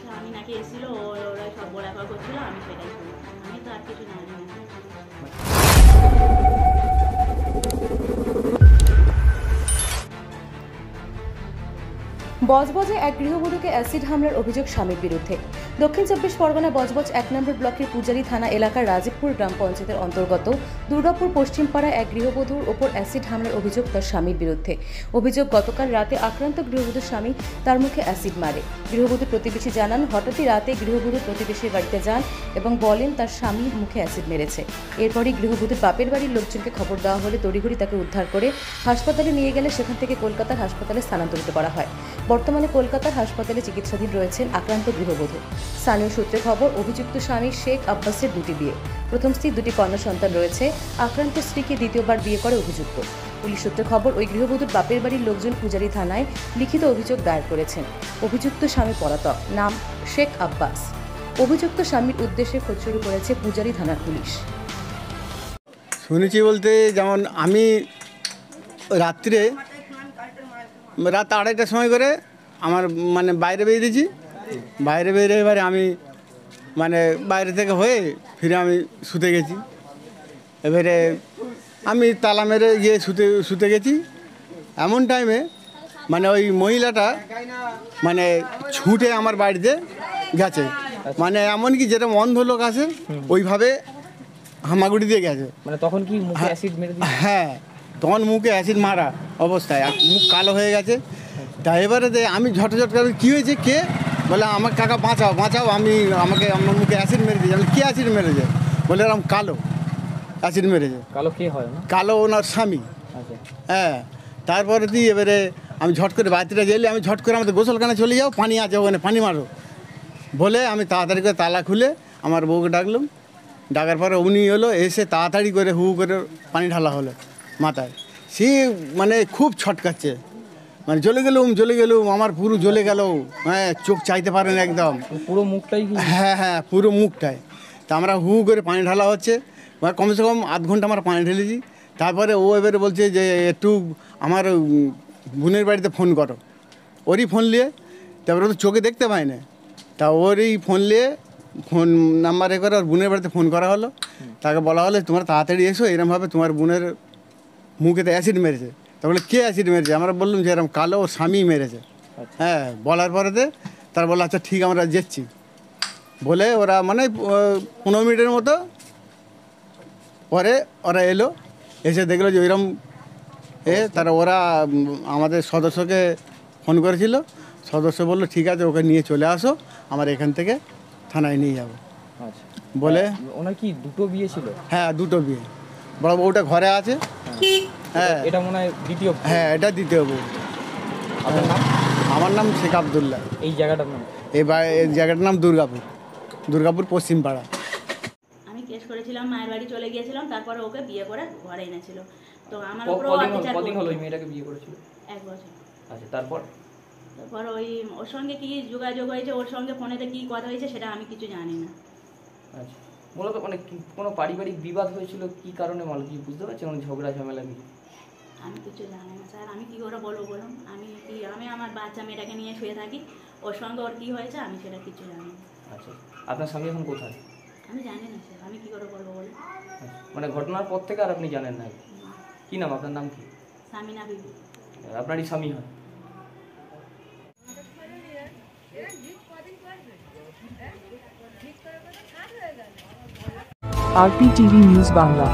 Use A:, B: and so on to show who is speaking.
A: স্বামী নাকি এসেছিল, ওরা সব বলাকওয়া করছিল, আমি সেটাই শুনি, আমি তো আর কিছু জানি না।
B: বজবজে এক গৃহবধূকে অ্যাসিড হামলার অভিযোগ স্বামীর বিরুদ্ধে। দক্ষিণ চব্বিশ পরগনা বজবজ 1 নম্বর ব্লকের পূজারী থানা এলাকার রাজীবপুর গ্রাম পঞ্চায়েতের অন্তর্গত দুর্গাপুর পশ্চিমপাড়ায় এক গৃহবধূর ওপর অ্যাসিড হামলার অভিযোগ তার স্বামীর বিরুদ্ধে। অভিযোগ, গতকাল রাতে আক্রান্ত গৃহবধূর স্বামী তার মুখে অ্যাসিড মারে। গৃহবধূর প্রতিবেশী জানান, হঠাৎই রাতে গৃহবধূ প্রতিবেশীর বাড়িতে যান এবং বলেন তার স্বামী মুখে অ্যাসিড মেরেছে। এরপরই গৃহবধূর বাপের বাড়ির লোকজনকে খবর দেওয়া হলে তড়িঘড়ি তাকে উদ্ধার করে হাসপাতালে নিয়ে গেলে সেখান থেকে কলকাতার হাসপাতালে স্থানান্তরিত করা হয়। বর্তমানে কলকাতার হাসপাতালে চিকিৎসাধীন রয়েছেন আক্রান্ত গৃহবধূ। স্থানীয় সূত্রে খবর, অভিযুক্ত স্বামী শেখ আব্বাসের 2টি বিয়ে। প্রথম স্ত্রীর 2টি কন্যা সন্তান রয়েছে। আক্রান্ত স্ত্রীকে দ্বিতীয়বার বিয়ে করে অভিযুক্ত। পুলিশ সূত্রে খবর, ওই গৃহবধূর বাপের বাড়ির লোকজন পূজারী থানায় লিখিত অভিযোগ দায়ের করেছেন। অভিযুক্ত স্বামী পলাতক, নাম শেখ আব্বাস। অভিযুক্ত স্বামীর উদ্দেশ্যে খোঁজ শুরু করেছে পূজারী থানার পুলিশ।
C: শুনেছি বলতে, যেমন আমি রাত্রে রাত 2:30টার সময় করে আমার বাইরে বেরিয়েছি। বাইরে বেরিয়ে এবারে আমি বাইরে থেকে হয়ে ফিরে আমি শুতে গেছি। এবারে আমি তালা মেরে গিয়ে শুতে গেছি। এমন টাইমে ওই মহিলাটা ছুটে আমার বাড়িতে গেছে। এমনকি যেরকম অন্ধ লোক আছে ওইভাবে হামাগুড়ি দিয়ে গেছে।
D: তখন কি মুখে অ্যাসিড মেরে দিয়েছে?
C: হ্যাঁ, তখন মুখে অ্যাসিড মারা অবস্থায়, মুখ কালো হয়ে গেছে। তা এবারে আমি ঝটঝট করে, কী হয়েছে, কে বলে, আমার কাকা বাঁচাও বাঁচাও, আমার মুখে অ্যাসিড মেরে দিয়েছে। কে অ্যাসিড মেরেছে? বলে এরকম কালো অ্যাসিড মেরেছে।
D: কালো কে হয়?
C: কালো ওনার স্বামী। হ্যাঁ, তারপরে এবারে আমি ঝট করে বাড়িতে গেলে, আমি ঝট করে আমাদের গোসলখানে চলে যাও, পানি আছে ওখানে, পানি মারো বলে আমি তাড়াতাড়ি করে তালা খুলে আমার বউকে ডাকলাম। ডাকার পরে উনি এলো, এসে তাড়াতাড়ি করে হু করে পানি ঢালা হলো মাথায়। সে খুব ছটকাচ্ছে, জ্বলে গেলুম, আমার পুরো জ্বলে গেল। হ্যাঁ, চোখ চাইতে পারে না একদম,
D: পুরো মুখটাই।
C: হ্যাঁ, পুরো মুখটাই। তা আমরা হু করে পানি ঢালা হচ্ছে, কমসে কম আধ ঘন্টা আমরা পানি ঢেলেছি। তারপরে ও এবারে বলছে যে একটু আমার বোনের বাড়িতে ফোন করো। ওরই ফোন নিয়ে, তারপরে তো চোখে দেখতে পায় না, তা ওরই ফোন নিয়ে ফোন নাম্বার করে ওর বোনের বাড়িতে ফোন করা হলো। তাকে বলা হলো তোমরা তাড়াতাড়ি এসো, এরমভাবে তোমার বোনের মুখেতে অ্যাসিড মেরেছে। তা বলে কে অ্যাসিড মেরেছে? আমরা বললাম যে এরকম কালো ওর স্বামী মেরেছে। হ্যাঁ, বলার পরেতে তারা বললো আচ্ছা ঠিক, আমরা যাচ্ছি বলে ওরা 15 মিনিটের মতো পরে ওরা এলো। এসে দেখলো যে ওইরকম তারা ওরা আমাদের সদস্যকে ফোন করেছিল। সদস্য বললো ঠিক আছে, ওকে নিয়ে চলে আসো, আমার এখান থেকে থানায় নিয়ে যাবো বলে।
D: ওনার কি 2টো বিয়ে ছিল?
C: হ্যাঁ, 2টো বিয়ে। বড় বউটা ঘরে আছে। হ্যাঁ,
D: এটা মনে হয় দ্বিতীয়।
C: হ্যাঁ, এটা দ্বিতীয় বউ।
D: আপনার নাম?
C: আমার নাম শেখ আবদুল্লাহ।
D: এই জায়গাটার নাম?
C: এই জায়গাটার নাম দুর্গাপুর পশ্চিমপাড়া।
A: আমি কেস করেছিলাম, মায়ের বাড়ি চলে গিয়েছিলাম, তারপরে ওকে বিয়ে করে ঘরে এনেছিল। তো আমার উপর
D: কদিন হলো ওই মেয়েটাকে বিয়ে করেছিল?
A: 1 বছর।
D: আচ্ছা, তারপর
A: ওর সঙ্গে কি যোগাযোগ হয়েছে, ওর সঙ্গে ফোনেতে কি কথা হয়েছে সেটা আমি কিছু জানি না।
D: আচ্ছা, মূলত কোনো পারিবারিক বিবাদ হয়েছিল, কি কারণে কি বুঝতে পারছেন? ঝগড়া ঝামেলা কি?
A: আমি কিছু জানি না স্যার, আমি কি করে বলবো বলুন? আমি আমার বাচ্চা মেয়েটাকে নিয়ে শুয়ে থাকি, ওর সঙ্গে ওর কি হয়েছে আমি সেটা কিছু জানি না।
D: আচ্ছা, আপনার স্বামী এখন কোথায়?
A: আমি জানি না স্যার, আমি কি করে বলবো বলুন?
D: ঘটনার পর থেকে আর আপনি জানেন না? কি নাম আপনার? নাম কি?
A: সামিনা বিবি।
D: আপনারই স্বামী হয়?
E: RPTV news Bangla.